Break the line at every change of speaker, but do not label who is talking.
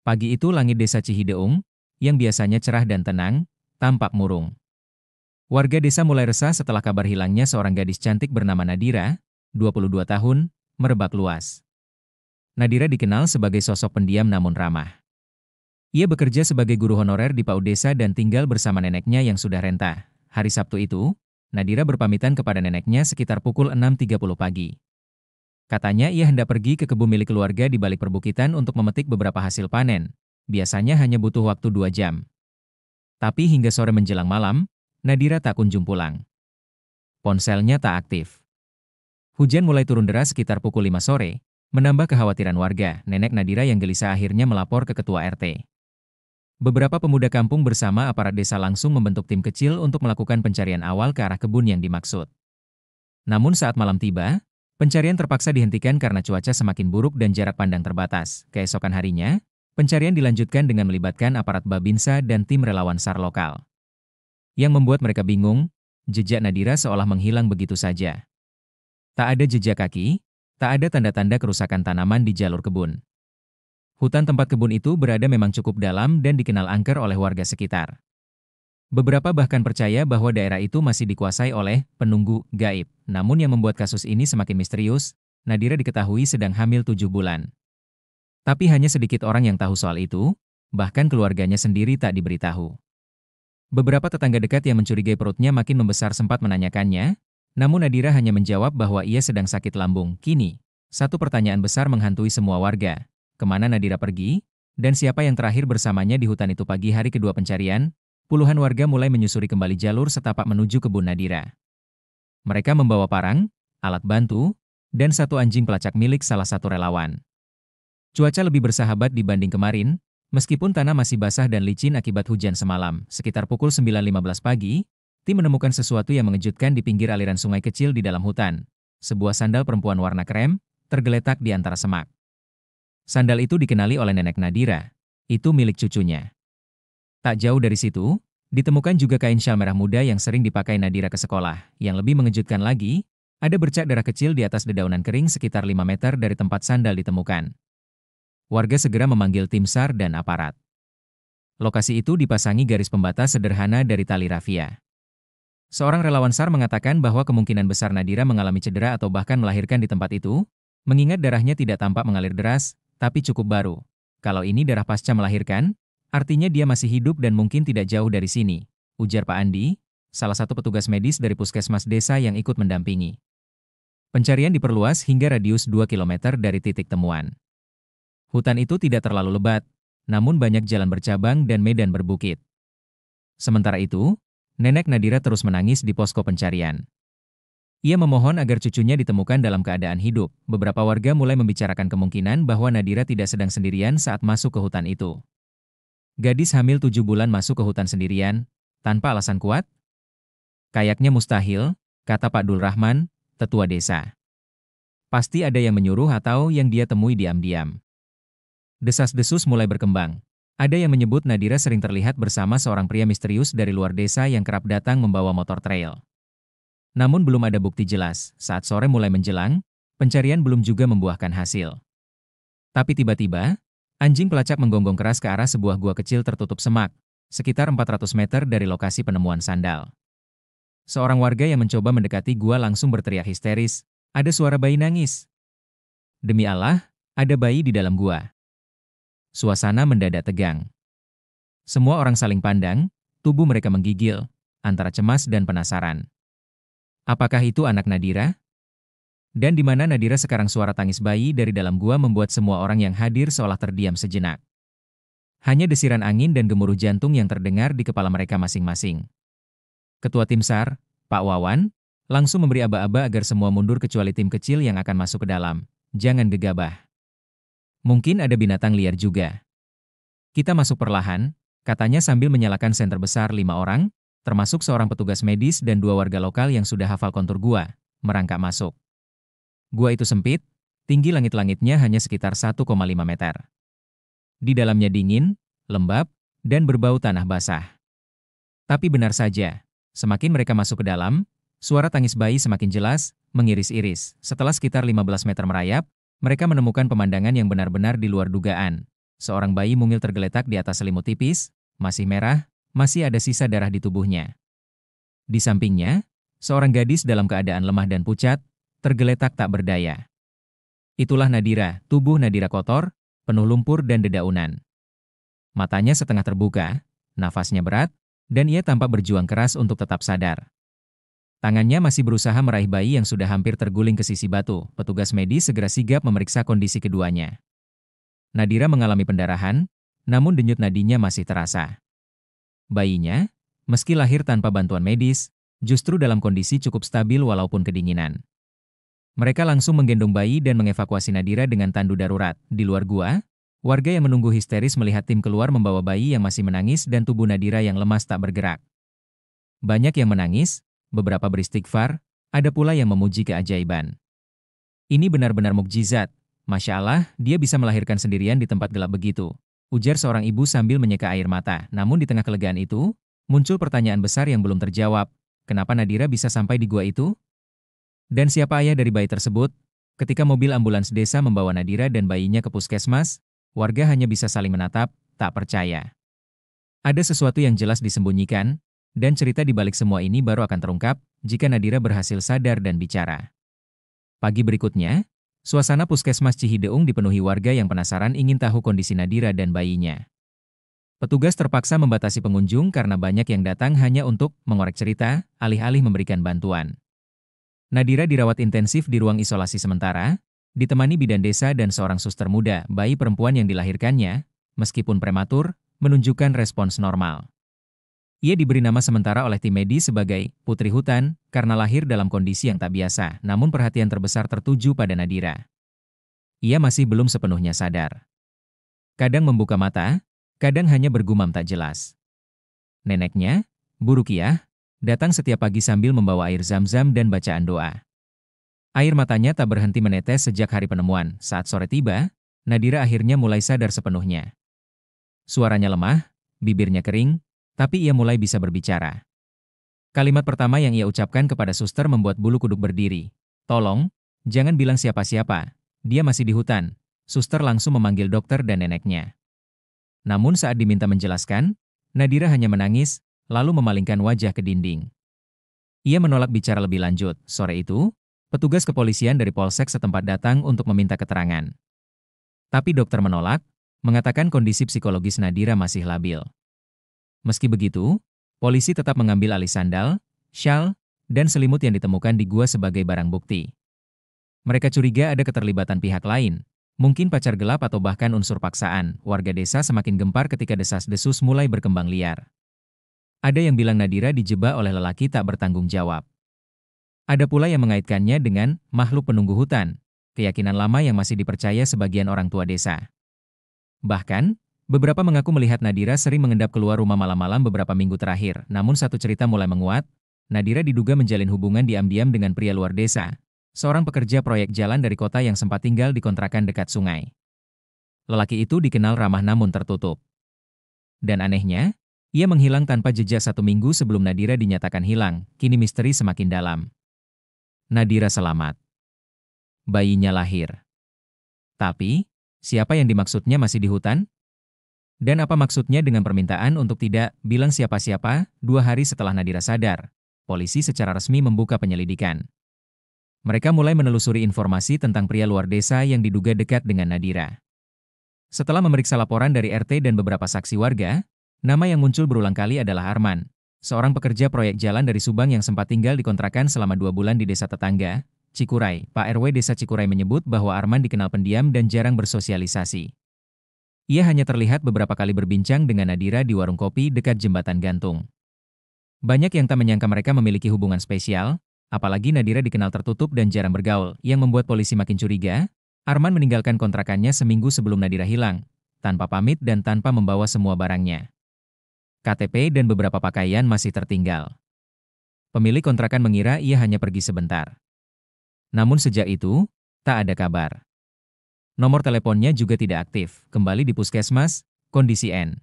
Pagi itu langit desa Cihideung, yang biasanya cerah dan tenang, tampak murung. Warga desa mulai resah setelah kabar hilangnya seorang gadis cantik bernama Nadira, 22 tahun, merebak luas. Nadira dikenal sebagai sosok pendiam namun ramah. Ia bekerja sebagai guru honorer di PAUD desa dan tinggal bersama neneknya yang sudah renta. Hari Sabtu itu, Nadira berpamitan kepada neneknya sekitar pukul 6.30 pagi. Katanya ia hendak pergi ke kebun milik keluarga di balik perbukitan untuk memetik beberapa hasil panen. Biasanya hanya butuh waktu 2 jam. Tapi hingga sore menjelang malam, Nadira tak kunjung pulang. Ponselnya tak aktif. Hujan mulai turun deras sekitar pukul 5 sore, menambah kekhawatiran warga. Nenek Nadira yang gelisah akhirnya melapor ke ketua RT. Beberapa pemuda kampung bersama aparat desa langsung membentuk tim kecil untuk melakukan pencarian awal ke arah kebun yang dimaksud. Namun saat malam tiba, pencarian terpaksa dihentikan karena cuaca semakin buruk dan jarak pandang terbatas. Keesokan harinya, pencarian dilanjutkan dengan melibatkan aparat Babinsa dan tim relawan SAR lokal. Yang membuat mereka bingung, jejak Nadira seolah menghilang begitu saja. Tak ada jejak kaki, tak ada tanda-tanda kerusakan tanaman di jalur kebun. Hutan tempat kebun itu berada memang cukup dalam dan dikenal angker oleh warga sekitar. Beberapa bahkan percaya bahwa daerah itu masih dikuasai oleh penunggu gaib. Namun yang membuat kasus ini semakin misterius, Nadira diketahui sedang hamil 7 bulan. Tapi hanya sedikit orang yang tahu soal itu, bahkan keluarganya sendiri tak diberitahu. Beberapa tetangga dekat yang mencurigai perutnya makin membesar sempat menanyakannya, namun Nadira hanya menjawab bahwa ia sedang sakit lambung. Kini, satu pertanyaan besar menghantui semua warga. Kemana Nadira pergi, dan siapa yang terakhir bersamanya di hutan itu? Pagi hari kedua pencarian, puluhan warga mulai menyusuri kembali jalur setapak menuju kebun Nadira. Mereka membawa parang, alat bantu, dan satu anjing pelacak milik salah satu relawan. Cuaca lebih bersahabat dibanding kemarin, meskipun tanah masih basah dan licin akibat hujan semalam. Sekitar pukul 9.15 pagi, tim menemukan sesuatu yang mengejutkan di pinggir aliran sungai kecil di dalam hutan. Sebuah sandal perempuan warna krem, tergeletak di antara semak. Sandal itu dikenali oleh nenek Nadira. Itu milik cucunya. Tak jauh dari situ, ditemukan juga kain syal merah muda yang sering dipakai Nadira ke sekolah. Yang lebih mengejutkan lagi, ada bercak darah kecil di atas dedaunan kering sekitar 5 meter dari tempat sandal ditemukan. Warga segera memanggil tim SAR dan aparat. Lokasi itu dipasangi garis pembatas sederhana dari tali rafia. Seorang relawan SAR mengatakan bahwa kemungkinan besar Nadira mengalami cedera atau bahkan melahirkan di tempat itu, mengingat darahnya tidak tampak mengalir deras, tapi cukup baru. Kalau ini darah pasca melahirkan, artinya dia masih hidup dan mungkin tidak jauh dari sini, ujar Pak Andi, salah satu petugas medis dari puskesmas desa yang ikut mendampingi. Pencarian diperluas hingga radius 2 km dari titik temuan. Hutan itu tidak terlalu lebat, namun banyak jalan bercabang dan medan berbukit. Sementara itu, nenek Nadira terus menangis di posko pencarian. Ia memohon agar cucunya ditemukan dalam keadaan hidup. Beberapa warga mulai membicarakan kemungkinan bahwa Nadira tidak sedang sendirian saat masuk ke hutan itu. Gadis hamil 7 bulan masuk ke hutan sendirian, tanpa alasan kuat? Kayaknya mustahil, kata Pak Dul Rahman, tetua desa. Pasti ada yang menyuruh atau yang dia temui diam-diam. Desas-desus mulai berkembang. Ada yang menyebut Nadira sering terlihat bersama seorang pria misterius dari luar desa yang kerap datang membawa motor trail. Namun belum ada bukti jelas. Saat sore mulai menjelang, pencarian belum juga membuahkan hasil. Tapi tiba-tiba, anjing pelacak menggonggong keras ke arah sebuah gua kecil tertutup semak, sekitar 400 meter dari lokasi penemuan sandal. Seorang warga yang mencoba mendekati gua langsung berteriak histeris, "Ada suara bayi nangis." Demi Allah, ada bayi di dalam gua. Suasana mendadak tegang. Semua orang saling pandang, tubuh mereka menggigil, antara cemas dan penasaran. Apakah itu anak Nadira? Dan di mana Nadira sekarang? Suara tangis bayi dari dalam gua membuat semua orang yang hadir seolah terdiam sejenak. Hanya desiran angin dan gemuruh jantung yang terdengar di kepala mereka masing-masing. Ketua tim SAR, Pak Wawan, langsung memberi aba-aba agar semua mundur kecuali tim kecil yang akan masuk ke dalam. Jangan gegabah. Mungkin ada binatang liar juga. Kita masuk perlahan, katanya sambil menyalakan senter besar 5 orang, termasuk seorang petugas medis dan 2 warga lokal yang sudah hafal kontur gua, merangkak masuk. Gua itu sempit, tinggi langit-langitnya hanya sekitar 1,5 meter. Di dalamnya dingin, lembab, dan berbau tanah basah. Tapi benar saja, semakin mereka masuk ke dalam, suara tangis bayi semakin jelas, mengiris-iris. Setelah sekitar 15 meter merayap, mereka menemukan pemandangan yang benar-benar di luar dugaan. seorang bayi mungil tergeletak di atas selimut tipis, masih merah, masih ada sisa darah di tubuhnya. Di sampingnya, seorang gadis dalam keadaan lemah dan pucat, tergeletak tak berdaya. Itulah Nadira, tubuh Nadira kotor, penuh lumpur dan dedaunan. Matanya setengah terbuka, nafasnya berat, dan ia tampak berjuang keras untuk tetap sadar. Tangannya masih berusaha meraih bayi yang sudah hampir terguling ke sisi batu. Petugas medis segera sigap memeriksa kondisi keduanya. Nadira mengalami pendarahan, namun denyut nadinya masih terasa. Bayinya, meski lahir tanpa bantuan medis, justru dalam kondisi cukup stabil walaupun kedinginan. Mereka langsung menggendong bayi dan mengevakuasi Nadira dengan tandu darurat. Di luar gua, warga yang menunggu histeris melihat tim keluar membawa bayi yang masih menangis dan tubuh Nadira yang lemas tak bergerak. Banyak yang menangis, beberapa beristighfar, ada pula yang memuji keajaiban. Ini benar-benar mukjizat. Masya Allah, dia bisa melahirkan sendirian di tempat gelap begitu, ujar seorang ibu sambil menyeka air mata. Namun di tengah kelegaan itu, muncul pertanyaan besar yang belum terjawab. Kenapa Nadira bisa sampai di gua itu? Dan siapa ayah dari bayi tersebut? Ketika mobil ambulans desa membawa Nadira dan bayinya ke puskesmas, warga hanya bisa saling menatap, tak percaya. Ada sesuatu yang jelas disembunyikan, dan cerita di balik semua ini baru akan terungkap jika Nadira berhasil sadar dan bicara. Pagi berikutnya, suasana puskesmas Cihideung dipenuhi warga yang penasaran ingin tahu kondisi Nadira dan bayinya. Petugas terpaksa membatasi pengunjung karena banyak yang datang hanya untuk mengorek cerita, alih-alih memberikan bantuan. Nadira dirawat intensif di ruang isolasi sementara, ditemani bidan desa dan seorang suster muda. Bayi perempuan yang dilahirkannya, meskipun prematur, menunjukkan respons normal. Ia diberi nama sementara oleh tim medis sebagai Putri Hutan karena lahir dalam kondisi yang tak biasa, namun perhatian terbesar tertuju pada Nadira. Ia masih belum sepenuhnya sadar. Kadang membuka mata, kadang hanya bergumam tak jelas. Neneknya, Bu Rukiah, datang setiap pagi sambil membawa air zam-zam dan bacaan doa. Air matanya tak berhenti menetes sejak hari penemuan. Saat sore tiba, Nadira akhirnya mulai sadar sepenuhnya. Suaranya lemah, bibirnya kering, tapi ia mulai bisa berbicara. Kalimat pertama yang ia ucapkan kepada suster membuat bulu kuduk berdiri. Tolong, jangan bilang siapa-siapa, dia masih di hutan. Suster langsung memanggil dokter dan neneknya. Namun saat diminta menjelaskan, Nadira hanya menangis, lalu memalingkan wajah ke dinding. Ia menolak bicara lebih lanjut. Sore itu, petugas kepolisian dari polsek setempat datang untuk meminta keterangan. Tapi dokter menolak, mengatakan kondisi psikologis Nadira masih labil. Meski begitu, polisi tetap mengambil alih sandal, syal, dan selimut yang ditemukan di gua sebagai barang bukti. Mereka curiga ada keterlibatan pihak lain, mungkin pacar gelap atau bahkan unsur paksaan. Warga desa semakin gempar ketika desas-desus mulai berkembang liar. Ada yang bilang Nadira dijebak oleh lelaki tak bertanggung jawab. Ada pula yang mengaitkannya dengan makhluk penunggu hutan, keyakinan lama yang masih dipercaya sebagian orang tua desa. Bahkan, beberapa mengaku melihat Nadira sering mengendap keluar rumah malam-malam beberapa minggu terakhir. Namun satu cerita mulai menguat, Nadira diduga menjalin hubungan diam-diam dengan pria luar desa, seorang pekerja proyek jalan dari kota yang sempat tinggal di kontrakan dekat sungai. Lelaki itu dikenal ramah namun tertutup. Dan anehnya, ia menghilang tanpa jejak 1 minggu sebelum Nadira dinyatakan hilang. Kini misteri semakin dalam. Nadira selamat. Bayinya lahir. Tapi, siapa yang dimaksudnya masih di hutan? Dan apa maksudnya dengan permintaan untuk tidak bilang siapa-siapa? 2 hari setelah Nadira sadar, polisi secara resmi membuka penyelidikan. Mereka mulai menelusuri informasi tentang pria luar desa yang diduga dekat dengan Nadira. Setelah memeriksa laporan dari RT dan beberapa saksi warga, nama yang muncul berulang kali adalah Arman, seorang pekerja proyek jalan dari Subang yang sempat tinggal di kontrakan selama 2 bulan di desa tetangga, Cikuray. Pak RW desa Cikuray menyebut bahwa Arman dikenal pendiam dan jarang bersosialisasi. Ia hanya terlihat beberapa kali berbincang dengan Nadira di warung kopi dekat jembatan gantung. Banyak yang tak menyangka mereka memiliki hubungan spesial, apalagi Nadira dikenal tertutup dan jarang bergaul, yang membuat polisi makin curiga. Arman meninggalkan kontrakannya seminggu sebelum Nadira hilang, tanpa pamit dan tanpa membawa semua barangnya. KTP dan beberapa pakaian masih tertinggal. Pemilik kontrakan mengira ia hanya pergi sebentar. Namun sejak itu, tak ada kabar. Nomor teleponnya juga tidak aktif. Kembali di puskesmas, kondisi N.